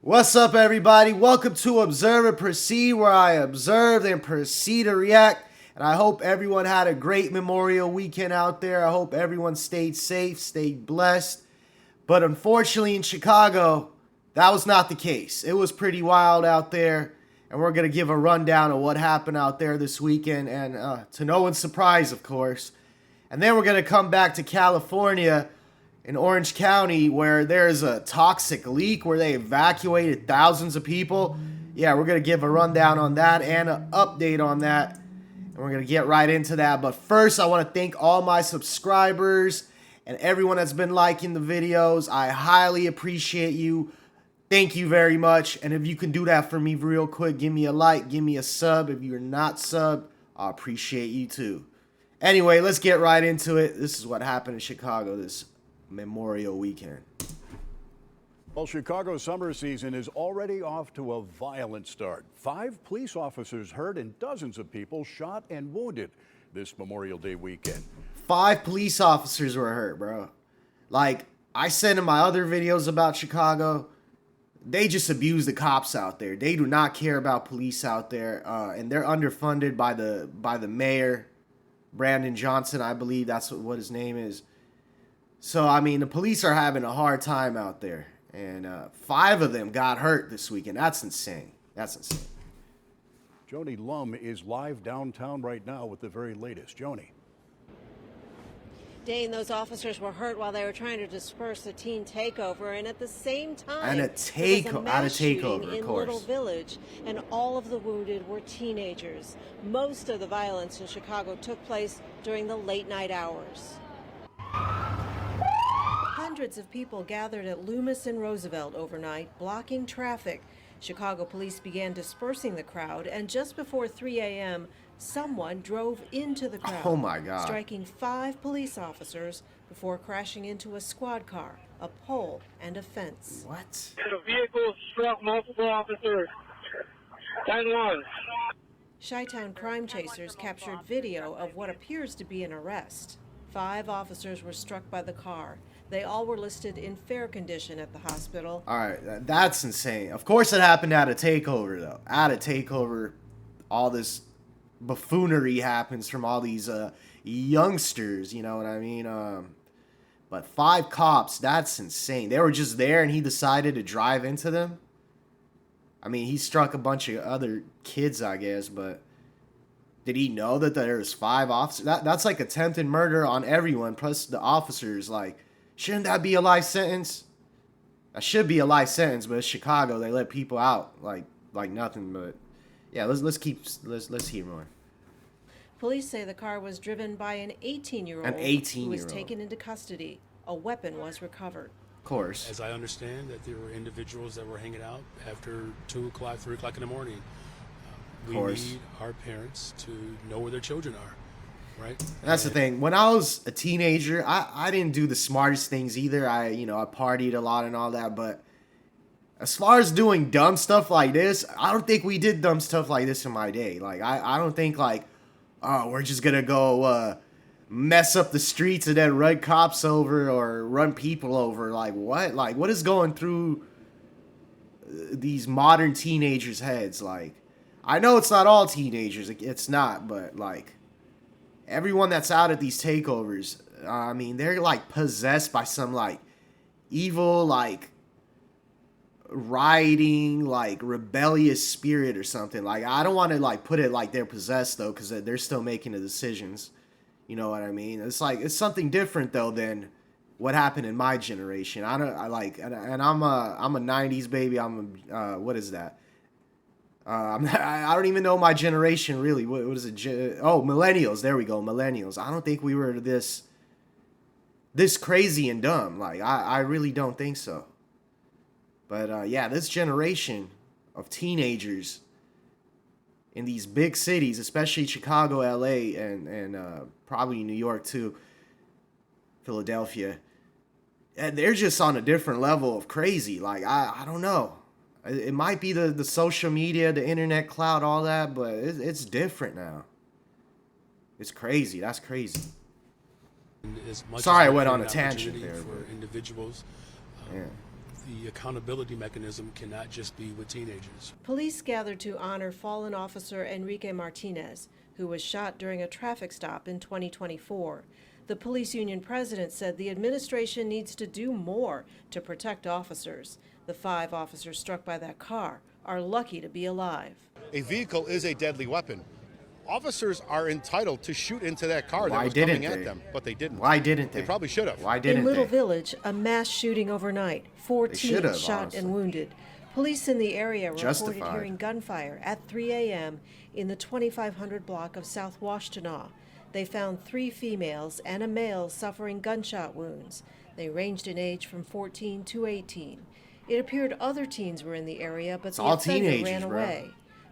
What's up, everybody? Welcome to Observe and Proceed, where I observe and proceed to react. And I hope everyone had a great Memorial weekend out there. I hope everyone stayed safe, stayed blessed. But unfortunately, in Chicago, that was not the case. It was pretty wild out there. And we're going to give a rundown of what happened out there this weekend. And to no one's surprise, of course. And then we're going to come back to California in Orange County, where there's a toxic leak where they evacuated thousands of people. Yeah, we're going to give a rundown on that and an update on that. And we're going to get right into that. But first, I want to thank all my subscribers and everyone that's been liking the videos. I highly appreciate you. Thank you very much. And if you can do that for me real quick, give me a like, give me a sub. If you're not subbed, I appreciate you too. Anyway, let's get right into it. This is what happened in Chicago this Memorial weekend. Well, Chicago's summer season is already off to a violent start. 5 police officers hurt and dozens of people shot and wounded this Memorial Day weekend. 5 police officers were hurt, bro. Like I said in my other videos about Chicago, they just abuse the cops out there. They do not care about police out there, and they're underfunded by the mayor, Brandon Johnson, I believe that's what his name is. So, I mean, the police are having a hard time out there. And 5 of them got hurt this weekend. That's insane. That's insane. Joni Lum is live downtown right now with the very latest. Joni. Dane, those officers were hurt while they were trying to disperse the teen takeover, and at the same time, And a takeover, in of course. Little Village, and all of the wounded were teenagers. Most of the violence in Chicago took place during the late night hours. Hundreds of people gathered at Loomis and Roosevelt overnight, blocking traffic. Chicago police began dispersing the crowd, and just before 3 a.m., someone drove into the crowd. Oh my God. Striking 5 police officers before crashing into a squad car, a pole, and a fence. What? The vehicle struck multiple officers. 10-1. Chi-Town crime chasers captured video of what appears to be an arrest. 5 officers were struck by the car. They all were listed in fair condition at the hospital. All right, that's insane. Of course it happened at a takeover, though. At a takeover, all this buffoonery happens from all these youngsters, you know what I mean? But 5 cops, that's insane. They were just there and he decided to drive into them. I mean, he struck a bunch of other kids, I guess, but did he know that there was 5 officers? That's like attempted murder on everyone, plus the officers. Like, shouldn't that be a life sentence? That should be a life sentence, but it's Chicago. They let people out like nothing. But yeah, let's hear more. Police say the car was driven by an 18-year-old who was taken into custody. A weapon was recovered. Of course. As I understand that there were individuals that were hanging out after 2 o'clock, 3 o'clock in the morning. We need our parents to know where their children are, right? And that's the thing. When I was a teenager, I didn't do the smartest things either. I partied a lot and all that. But as far as doing dumb stuff like this, I don't think we did dumb stuff like this in my day. Like, I don't think, like, oh, we're just going to go mess up the streets and then run cops over or run people over. Like, what? Like, what is going through these modern teenagers' heads? Like, I know it's not all teenagers. It's not, but, like, everyone that's out at these takeovers, I mean, they're, like, possessed by some, like, evil, like, rioting, like, rebellious spirit or something. Like, I don't want to, like, put it like they're possessed, though, because they're still making the decisions. You know what I mean? It's, like, it's something different, though, than what happened in my generation. I'm a 90s baby. What is that? I don't even know my generation, really. What is it? Millennials. There we go, millennials. I don't think we were this crazy and dumb. Like, I really don't think so. But, yeah, this generation of teenagers in these big cities, especially Chicago, L.A., and probably New York, too, Philadelphia, and they're just on a different level of crazy. Like, I don't know. It might be the social media, the internet cloud, all that, but it's different now. It's crazy. That's crazy. Sorry, I went on a tangent there. For individuals Yeah. the accountability mechanism cannot just be with teenagers. Police gathered to honor fallen officer Enrique Martinez, who was shot during a traffic stop in 2024. The police union president said the administration needs to do more to protect officers. The 5 officers struck by that car are lucky to be alive. A vehicle is a deadly weapon. Officers are entitled to shoot into that car that Why was didn't coming they? at them, but they didn't. Why didn't they? They probably should have. Why didn't In Little they? Village, a mass shooting overnight. 4 They should have, teens shot honestly. and wounded. Police in the area reported Justified. hearing gunfire at 3 a.m. in the 2500 block of South Washtenaw. They found 3 females and a male suffering gunshot wounds. They ranged in age from 14 to 18. It appeared other teens were in the area, but the all offender teenagers, ran bro. away.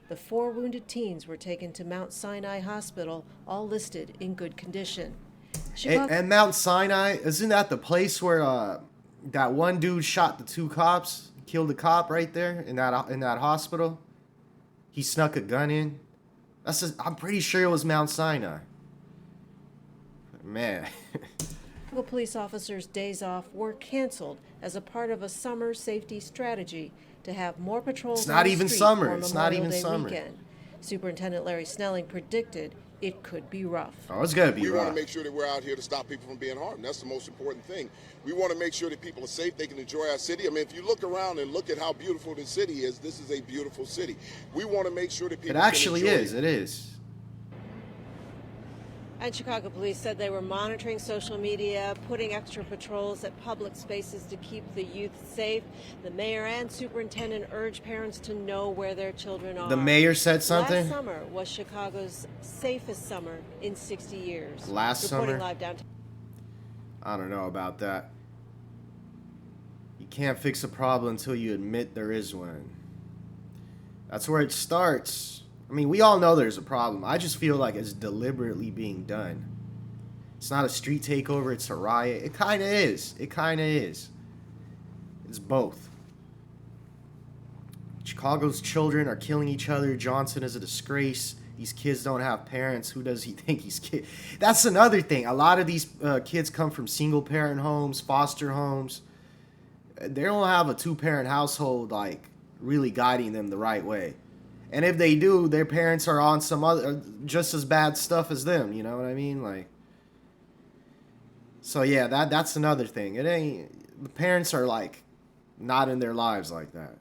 The 4 wounded teens were taken to Mount Sinai Hospital, all listed in good condition. And Mount Sinai, isn't that the place where that one dude shot the 2 cops, killed a cop right there in that hospital? He snuck a gun in. I'm pretty sure it was Mount Sinai. Man. Chicago police officers' days off were canceled as a part of a summer safety strategy to have more patrols It's on not the even street summer. for It's not Memorial even Day summer. weekend. Superintendent Larry Snelling predicted it could be rough. Oh, it's gonna be We want rough. to make sure that we're out here to stop people from being harmed. That's the most important thing. We want to make sure that people are safe, they can enjoy our city. I mean, if you look around and look at how beautiful the city is, this is a beautiful city. We want to make sure that people It actually can enjoy is. It is. And Chicago police said they were monitoring social media, putting extra patrols at public spaces to keep the youth safe. The mayor and superintendent urged parents to know where their children are. The mayor said something? Last summer was Chicago's safest summer in 60 years. Last Reporting summer? live downtown. I don't know about that. You can't fix a problem until you admit there is one. That's where it starts. I mean, we all know there's a problem. I just feel like it's deliberately being done. It's not a street takeover, it's a riot. It kind of is. It kind of is. It's both. Chicago's children are killing each other. Johnson is a disgrace. These kids don't have parents. Who does he think he's kid? That's another thing. A lot of these kids come from single-parent homes, foster homes. They don't have a 2-parent household, like, really guiding them the right way. And if they do, their parents are on some other, just as bad stuff as them. You know what I mean? Like, so yeah, that's another thing. It ain't, the parents are like, not in their lives like that.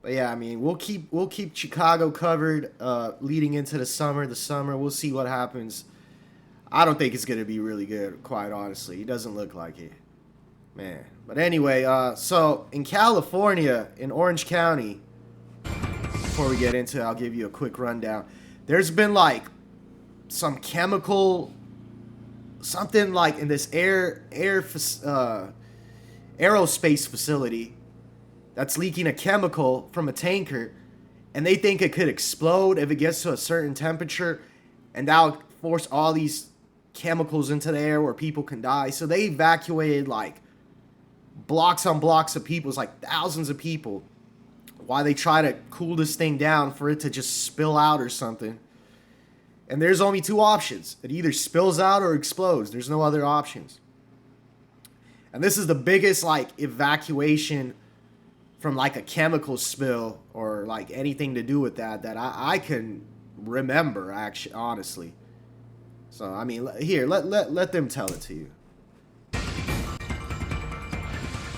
But yeah, I mean, we'll keep Chicago covered, leading into the summer. We'll see what happens. I don't think it's gonna be really good, quite honestly. It doesn't look like it. Man. But anyway, so in California, in Orange County, before we get into it, I'll give you a quick rundown. There's been like some chemical, something like in this aerospace facility that's leaking a chemical from a tanker, and they think it could explode if it gets to a certain temperature, and that'll force all these chemicals into the air where people can die. So they evacuated like blocks on blocks of people. It's like thousands of people while they try to cool this thing down for it to just spill out or something. And there's only 2 options. It either spills out or explodes. There's no other options. And this is the biggest like evacuation from like a chemical spill or like anything to do with that I can remember, actually, honestly. So I mean, here, let them tell it to you.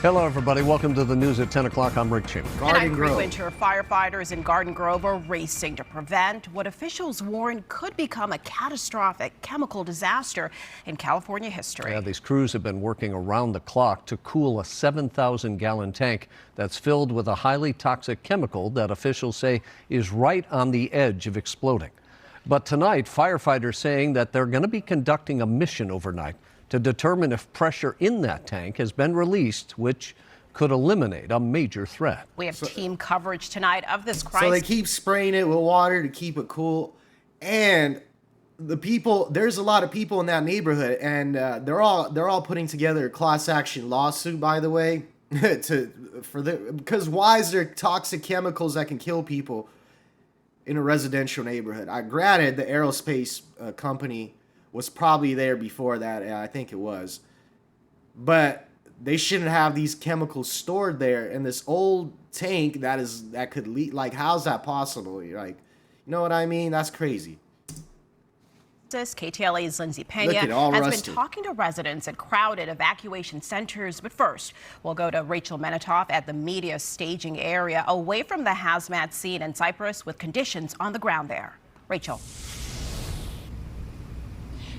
Hello, everybody. Welcome to the news at 10 o'clock. I'm Rick Cheney. Garden Tonight, Grove. winter firefighters in Garden Grove are racing to prevent what officials warn could become a catastrophic chemical disaster in California history. Yeah, these crews have been working around the clock to cool a 7,000-gallon tank that's filled with a highly toxic chemical that officials say is right on the edge of exploding. But tonight, firefighters saying that they're going to be conducting a mission overnight to determine if pressure in that tank has been released, which could eliminate a major threat. We have team coverage tonight of this crisis. So they keep spraying it with water to keep it cool. And the people, there's a lot of people in that neighborhood, and they're all putting together a class action lawsuit, by the way, because why is there toxic chemicals that can kill people in a residential neighborhood? Granted, the aerospace company was probably there before that. I think it was. but they shouldn't have these chemicals stored there in this old tank that could leak. Like, how's that possible? Like, you know what I mean? That's crazy. KTLA's Lindsay Look Pena at all has rusted. been talking to residents at crowded evacuation centers. But first, we'll go to Rachel Menitoff at the media staging area, away from the hazmat scene in Cyprus, with conditions on the ground there. Rachel.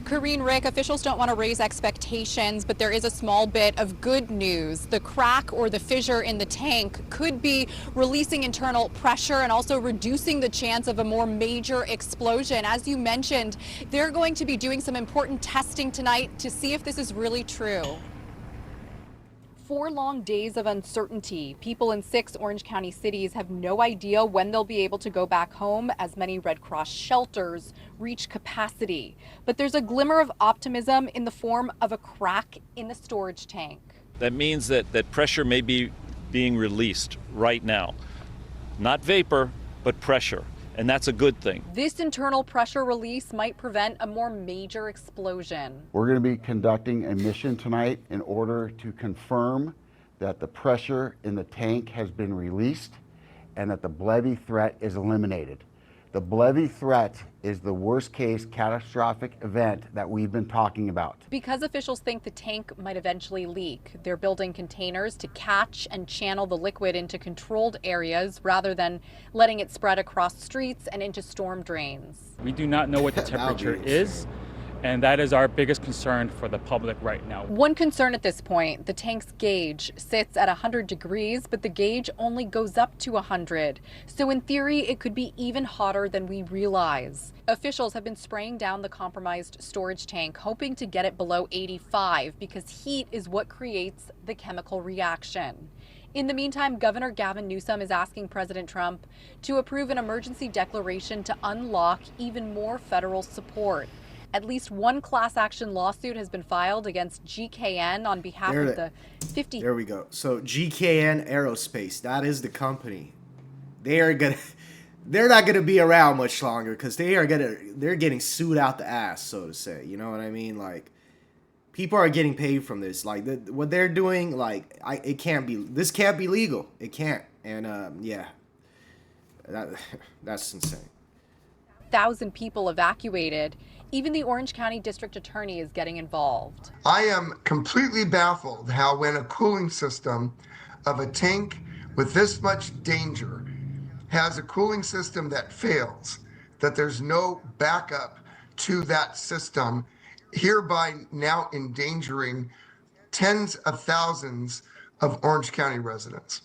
Karine, Rick, officials don't want to raise expectations, but there is a small bit of good news. The crack or the fissure in the tank could be releasing internal pressure and also reducing the chance of a more major explosion. As you mentioned, they're going to be doing some important testing tonight to see if this is really true. 4 long days of uncertainty. People in 6 Orange County cities have no idea when they'll be able to go back home as many Red Cross shelters reach capacity. But there's a glimmer of optimism in the form of a crack in the storage tank. That means that pressure may be being released right now. Not vapor, but pressure. And that's a good thing. This internal pressure release might prevent a more major explosion. We're going to be conducting a mission tonight in order to confirm that the pressure in the tank has been released and that the Blevy threat is eliminated. The Blevy threat is the worst case catastrophic event that we've been talking about. Because officials think the tank might eventually leak, they're building containers to catch and channel the liquid into controlled areas rather than letting it spread across streets and into storm drains. We do not know what the temperature is, and that is our biggest concern for the public right now. One concern at this point, the tank's gauge sits at 100 degrees, but the gauge only goes up to 100. So in theory, it could be even hotter than we realize. Officials have been spraying down the compromised storage tank, hoping to get it below 85 because heat is what creates the chemical reaction. In the meantime, Governor Gavin Newsom is asking President Trump to approve an emergency declaration to unlock even more federal support. At least one class action lawsuit has been filed against GKN on behalf of the 50. There we go. So GKN Aerospace, that is the company. They're not gonna be around much longer because they're getting sued out the ass, so to say. You know what I mean? Like, people are getting paid from this. Like, what they're doing, like, this can't be legal. It can't. And yeah, that's insane. 1,000 people evacuated. Even the Orange County District Attorney is getting involved. I am completely baffled how when a cooling system of a tank with this much danger has a cooling system that fails, that there's no backup to that system, hereby now endangering tens of thousands of Orange County residents.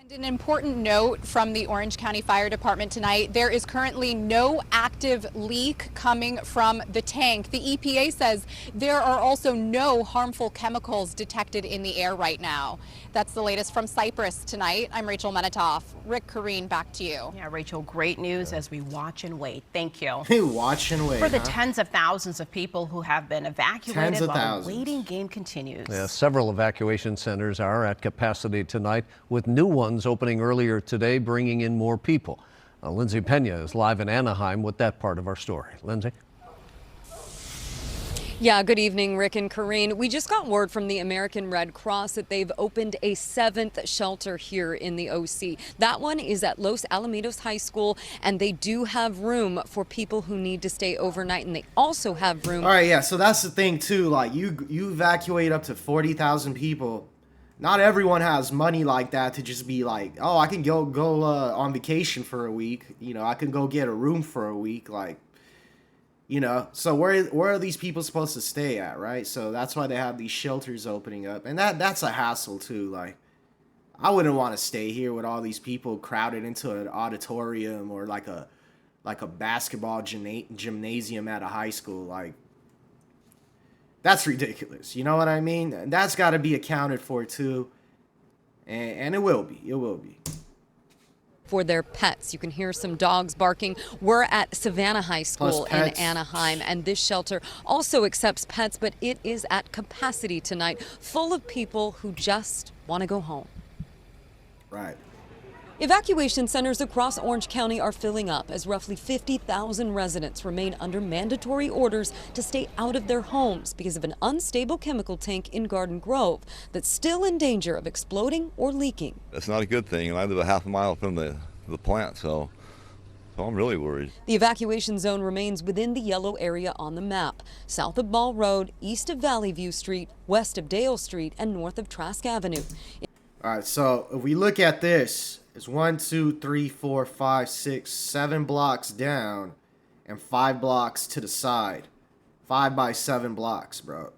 And an important note from the Orange County Fire Department tonight, there is currently no active leak coming from the tank. The EPA says there are also no harmful chemicals detected in the air right now. That's the latest from Cyprus tonight. I'm Rachel Menitoff. Rick, Karine, back to you. Yeah, Rachel, great news as we watch and wait. Thank you. Watch and wait. For the tens of thousands of people who have been evacuated while thousands. the waiting game continues. Yeah, several evacuation centers are at capacity tonight, with new ones opening earlier today, bringing in more people. Lindsay Pena is live in Anaheim with that part of our story. Lindsay? Yeah, good evening, Rick and Karine. We just got word from the American Red Cross that they've opened a 7th shelter here in the OC. That one is at Los Alamitos High School, and they do have room for people who need to stay overnight, and they also have room. All right, yeah, so that's the thing, too. Like, you evacuate up to 40,000 people. Not everyone has money like that to just be like, oh, I can go on vacation for a week. You know, I can go get a room for a week. Like, you know, so where are these people supposed to stay at, right? So that's why they have these shelters opening up. And that's a hassle, too. Like, I wouldn't want to stay here with all these people crowded into an auditorium or like a basketball gymnasium at a high school. Like, that's ridiculous. You know what I mean? And that's got to be accounted for, too. And it will be. It will be. For their pets. You can hear some dogs barking. We're at Savannah High School in Anaheim, and this shelter also accepts pets, but it is at capacity tonight, full of people who just want to go home. Right. Evacuation centers across Orange County are filling up as roughly 50,000 residents remain under mandatory orders to stay out of their homes because of an unstable chemical tank in Garden Grove that's still in danger of exploding or leaking. That's not a good thing, and I live a half a mile from the plant, so I'm really worried. The evacuation zone remains within the yellow area on the map, south of Ball Road, east of Valley View Street, west of Dale Street, and north of Trask Avenue. All right, so if we look at this, it's 1, 2, 3, 4, 5, 6, 7 blocks down and 5 blocks to the side. 5 by 7 blocks, bro.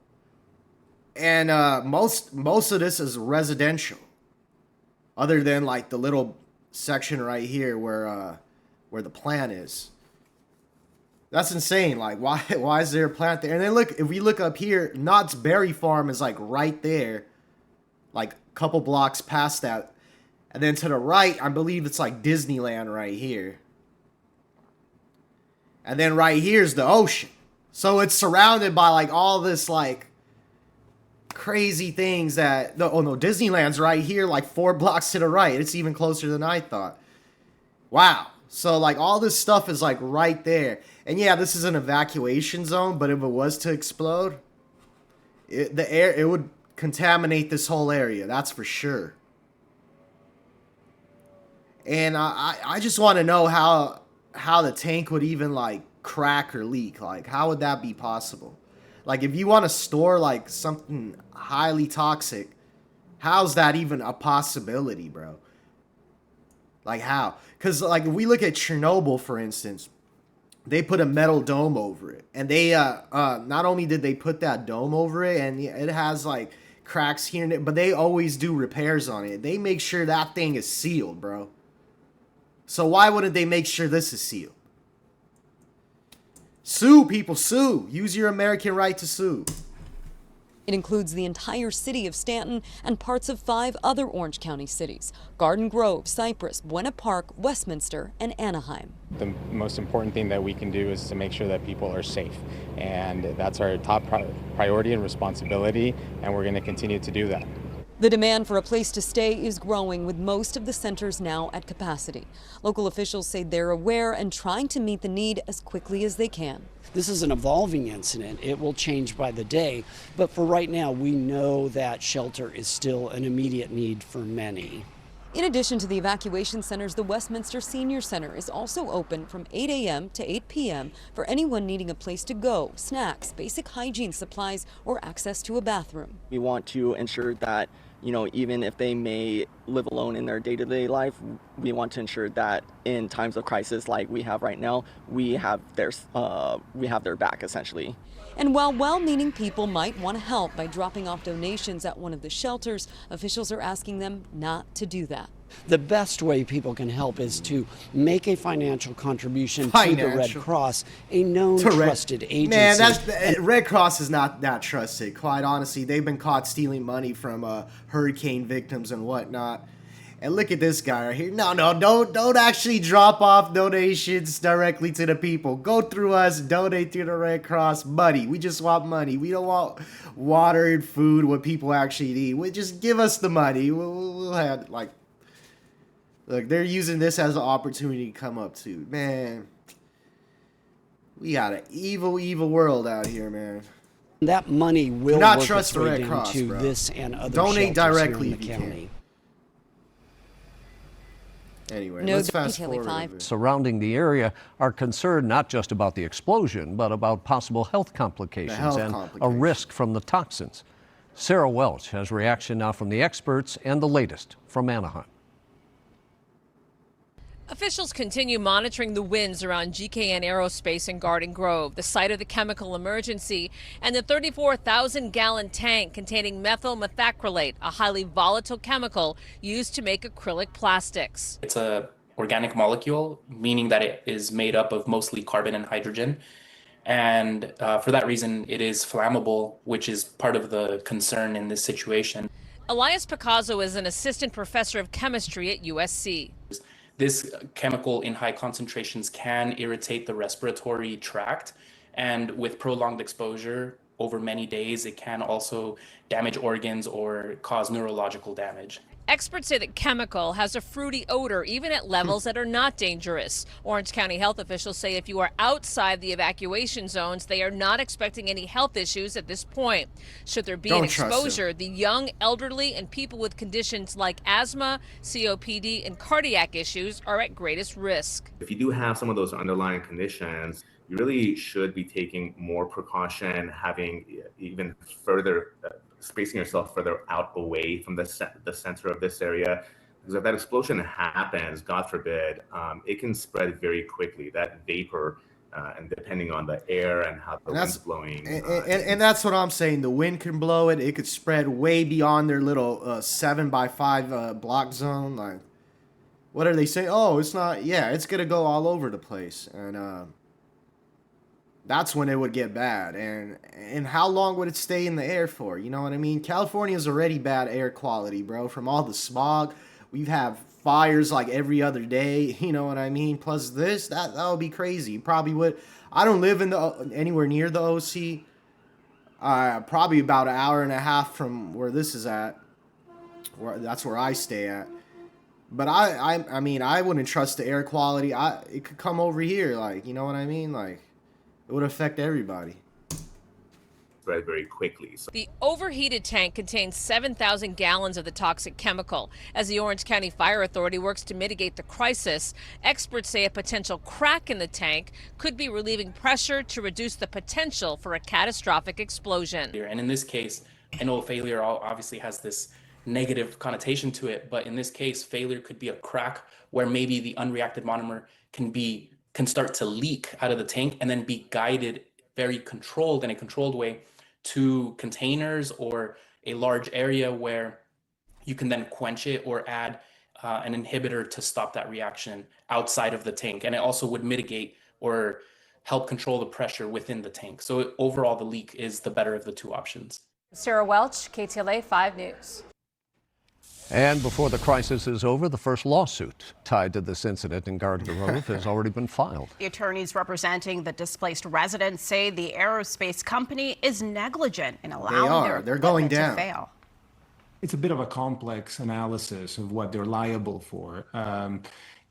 And most of this is residential. Other than like the little section right here where the plant is. That's insane. Like why is there a plant there? And then look, if we look up here, Knott's Berry Farm is like right there. Like a couple blocks past that. And then to the right, I believe it's like Disneyland right here. And then right here's the ocean. So it's surrounded by like all this like crazy things that... Oh no, Disneyland's right here like 4 blocks to the right. It's even closer than I thought. Wow. So like all this stuff is like right there. And yeah, this is an evacuation zone, but if it was to explode, it would contaminate this whole area. That's for sure. And I just want to know how the tank would even like crack or leak. Like how would that be possible? Like if you want to store like something highly toxic, how's that even a possibility, bro? Like how? Because like if we look at Chernobyl, for instance, they put a metal dome over it. And they not only did they put that dome over it and it has like cracks here and there, but they always do repairs on it. They make sure that thing is sealed, bro. So why wouldn't they make sure this is sealed? Sue, people, sue. Use your American right to sue. It includes the entire city of Stanton and parts of 5 other Orange County cities: Garden Grove, Cypress, Buena Park, Westminster, and Anaheim. The most important thing that we can do is to make sure that people are safe. And that's our top priority and responsibility, and we're going to continue to do that. The demand for a place to stay is growing, with most of the centers now at capacity. Local officials say they're aware and trying to meet the need as quickly as they can. This is an evolving incident. It will change by the day, but for right now, we know that shelter is still an immediate need for many. In addition to the evacuation centers, the Westminster Senior Center is also open from 8 a.m. to 8 p.m. for anyone needing a place to go, snacks, basic hygiene supplies, or access to a bathroom. We want to ensure that, even if they may live alone in their day-to-day life, we want to ensure that in times of crisis like we have right now, we have their back, essentially. And while well-meaning people might want to help by dropping off donations at one of the shelters, officials are asking them not to do that. The best way people can help is to make a financial contribution to the Red Cross, a known trusted agency. Man, Red Cross is not that trusted. Quite honestly, they've been caught stealing money from hurricane victims and whatnot. And look at this guy right here. No, don't actually drop off donations directly to the people. Go through us, donate through the Red Cross. Money. We just want money. We don't want water and food, what people actually need. Just give us the money. We'll have, like... Look, they're using this as an opportunity to come up to. Man, we got an evil, evil world out here, man. That money will do not work trust its the way Red down Cross, to bro. this and other Donate directly in the county. Anyway, No, let's fast Kelly, forward. 5. Surrounding the area are concerned not just about the explosion, but about possible health complications and a risk from the toxins. Sarah Welch has reaction now from the experts and the latest from Anaheim. Officials continue monitoring the winds around GKN Aerospace in Garden Grove, the site of the chemical emergency, and the 34,000-gallon tank containing methyl methacrylate, a highly volatile chemical used to make acrylic plastics. It's a organic molecule, meaning that it is made up of mostly carbon and hydrogen. And for that reason, it is flammable, which is part of the concern in this situation. Elias Picasso is an assistant professor of chemistry at USC. This chemical in high concentrations can irritate the respiratory tract, and with prolonged exposure over many days, it can also damage organs or cause neurological damage. Experts say that chemical has a fruity odor, even at levels that are not dangerous. Orange County health officials say if you are outside the evacuation zones, they are not expecting any health issues at this point. Should there be an Don't trust him. exposure, the young, elderly, and people with conditions like asthma, COPD, and cardiac issues are at greatest risk. If you do have some of those underlying conditions, you really should be taking more precaution, having even further spacing yourself further out away from the center of this area. Because if that explosion happens, God forbid, it can spread very quickly. That vapor, and depending on the air and how the wind's blowing. And that's what I'm saying. The wind can blow it. It could spread way beyond their little 7x5 block zone. Like, what are they saying? Oh, it's not. Yeah, it's going to go all over the place. And that's when it would get bad. And how long would it stay in the air for? You know what I mean? California's already bad air quality, bro. From all the smog. We've had fires like every other day. You know what I mean? Plus this, that would be crazy. You probably would. I don't live in anywhere near the OC. Probably about an hour and a half from where this is at. That's where I stay at. But I mean, I wouldn't trust the air quality. It could come over here. Like, you know what I mean? Like, it would affect everybody. Spread very quickly. The overheated tank contains 7,000 gallons of the toxic chemical. As the Orange County Fire Authority works to mitigate the crisis, experts say a potential crack in the tank could be relieving pressure to reduce the potential for a catastrophic explosion. And in this case, I know failure obviously has this negative connotation to it, but in this case, failure could be a crack where maybe the unreacted monomer can start to leak out of the tank and then be guided very controlled in a controlled way to containers or a large area where you can then quench it or add an inhibitor to stop that reaction outside of the tank. And it also would mitigate or help control the pressure within the tank. So overall, the leak is the better of the two options. Sarah Welch, KTLA 5 News. And before the crisis is over, the first lawsuit tied to this incident in Garden Grove has already been filed. The attorneys representing the displaced residents say the aerospace company is negligent in allowing their equipment to fail. It's a bit of a complex analysis of what they're liable for.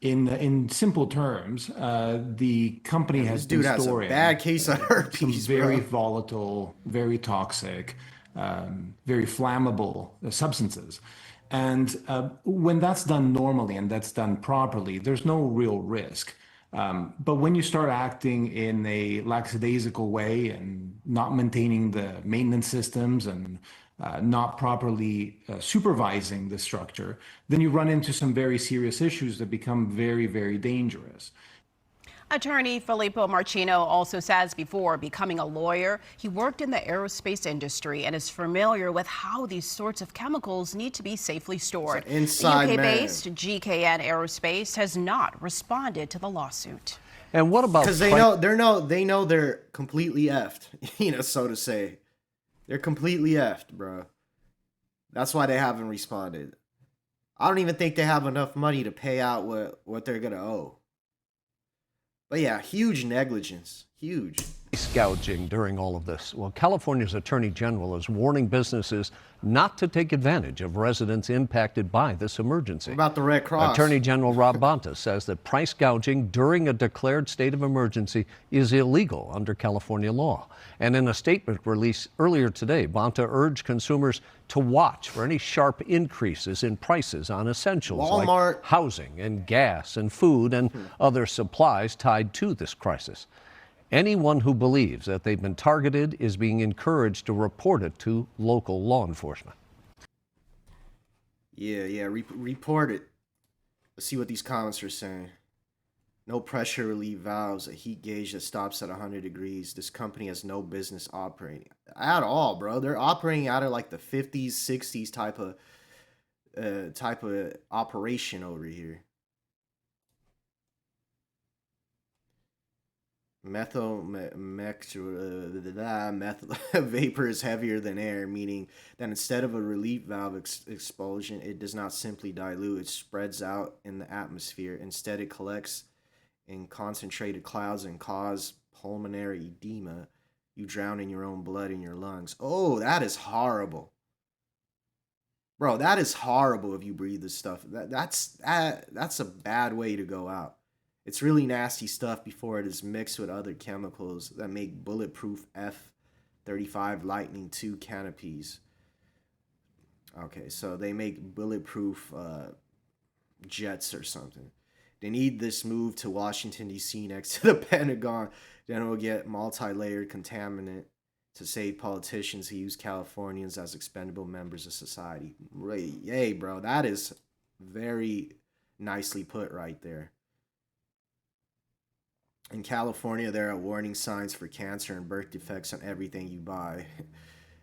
In simple terms, the company has been storing a bad case of herpes, some very volatile, very toxic, very flammable substances. And when that's done normally and that's done properly, there's no real risk. But when you start acting in a lackadaisical way and not maintaining the maintenance systems and not properly supervising the structure, then you run into some very serious issues that become very, very dangerous. Attorney Filippo Marchino also says before becoming a lawyer, he worked in the aerospace industry and is familiar with how these sorts of chemicals need to be safely stored. The UK-based GKN Aerospace has not responded to the lawsuit. And what about because they know they're completely effed, you know, so to say. They're completely effed, bro. That's why they haven't responded. I don't even think they have enough money to pay out what they're gonna owe. But yeah, huge negligence. Huge. Gouging during all of this. Well, California's Attorney General is warning businesses not to take advantage of residents impacted by this emergency. What about the Red Cross? Attorney General Rob Bonta says that price gouging during a declared state of emergency is illegal under California law. And in a statement released earlier today, Bonta urged consumers to watch for any sharp increases in prices on essentials like housing and gas and food and other supplies tied to this crisis. Anyone who believes that they've been targeted is being encouraged to report it to local law enforcement. Yeah, report it. Let's see what these comments are saying. No pressure relief valves, a heat gauge that stops at 100 degrees. This company has no business operating at all, bro. They're operating out of like the 50s, 60s type of operation over here. Methyl vapor is heavier than air, meaning that instead of a relief valve explosion, it does not simply dilute, it spreads out in the atmosphere. Instead, it collects in concentrated clouds and cause pulmonary edema. You drown in your own blood in your lungs. Oh, that is horrible. Bro, that is horrible if you breathe this stuff. That's a bad way to go out. It's really nasty stuff before it is mixed with other chemicals that make bulletproof F-35 Lightning II canopies. Okay, so they make bulletproof jets or something. They need this move to Washington, D.C. next to the Pentagon. Then we'll get multi-layered contaminant to save politicians who use Californians as expendable members of society. Right, yay, bro. That is very nicely put right there. In California, there are warning signs for cancer and birth defects on everything you buy.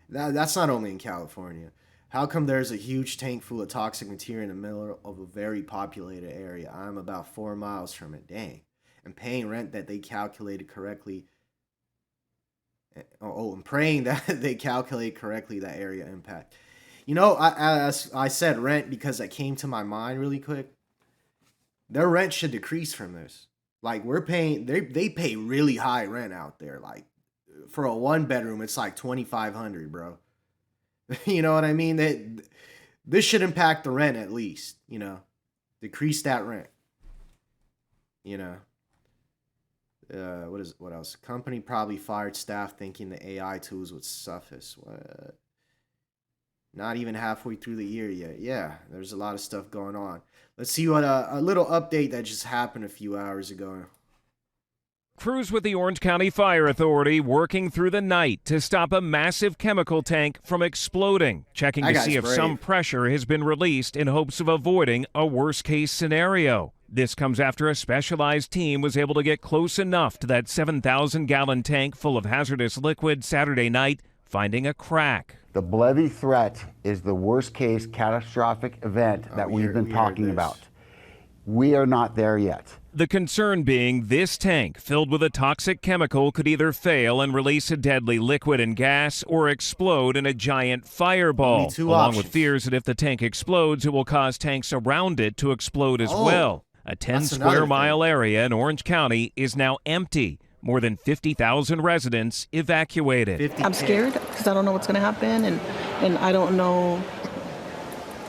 That's not only in California. How come there's a huge tank full of toxic material in the middle of a very populated area? I'm about 4 miles from it. Dang. And paying rent that they calculated correctly. Oh, I'm praying that they calculate correctly that area impact. You know, I said rent because that came to my mind really quick. Their rent should decrease from this. Like, we're paying, they pay really high rent out there. Like, for a 1-bedroom, it's like $2,500, bro. You know what I mean? This should impact the rent at least, you know. Decrease that rent. You know. What else? Company probably fired staff thinking the AI tools would suffice. What? Not even halfway through the year yet. Yeah, there's a lot of stuff going on. Let's see what a little update that just happened a few hours ago. Crews with the Orange County Fire Authority working through the night to stop a massive chemical tank from exploding, checking to see if some pressure has been released in hopes of avoiding a worst-case scenario. This comes after a specialized team was able to get close enough to that 7,000-gallon tank full of hazardous liquid Saturday night, finding a crack. The Blevy threat is the worst-case catastrophic event that we've been talking about. We are not there yet. The concern being this tank filled with a toxic chemical could either fail and release a deadly liquid and gas or explode in a giant fireball, along with fears that if the tank explodes, it will cause tanks around it to explode as well. A 10-square-mile area in Orange County is now empty. More than 50,000 residents evacuated. I'm scared because I don't know what's going to happen, and I don't know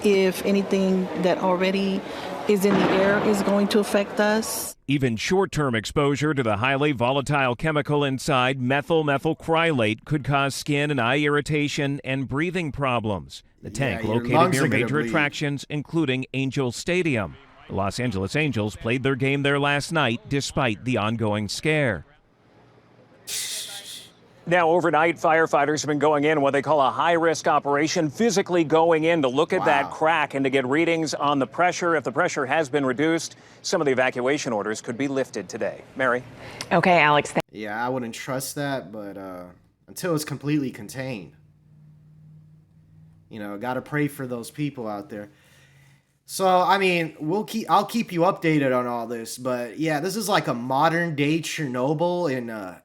if anything that already is in the air is going to affect us. Even short-term exposure to the highly volatile chemical inside methyl methylcrylate could cause skin and eye irritation and breathing problems. The tank located near major attractions, including Angel Stadium. The Los Angeles Angels played their game there last night despite the ongoing scare. Now, overnight, firefighters have been going in what they call a high-risk operation, physically going in to look at that crack and to get readings on the pressure. If the pressure has been reduced, some of the evacuation orders could be lifted today. Mary? Okay, Alex. Yeah, I wouldn't trust that, but until it's completely contained. You know, got to pray for those people out there. So, I mean, I'll keep you updated on all this, but yeah, this is like a modern day Chernobyl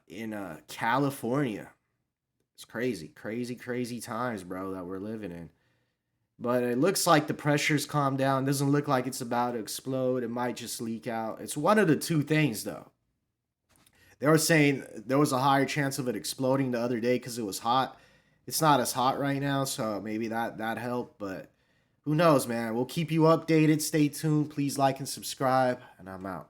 in California. It's crazy times, bro, that we're living in. But it looks like the pressure's calmed down. It doesn't look like it's about to explode. It might just leak out. It's one of the two things, though. They were saying there was a higher chance of it exploding the other day because it was hot. It's not as hot right now, so maybe that helped, but who knows, man? We'll keep you updated. Stay tuned. Please like and subscribe, and I'm out.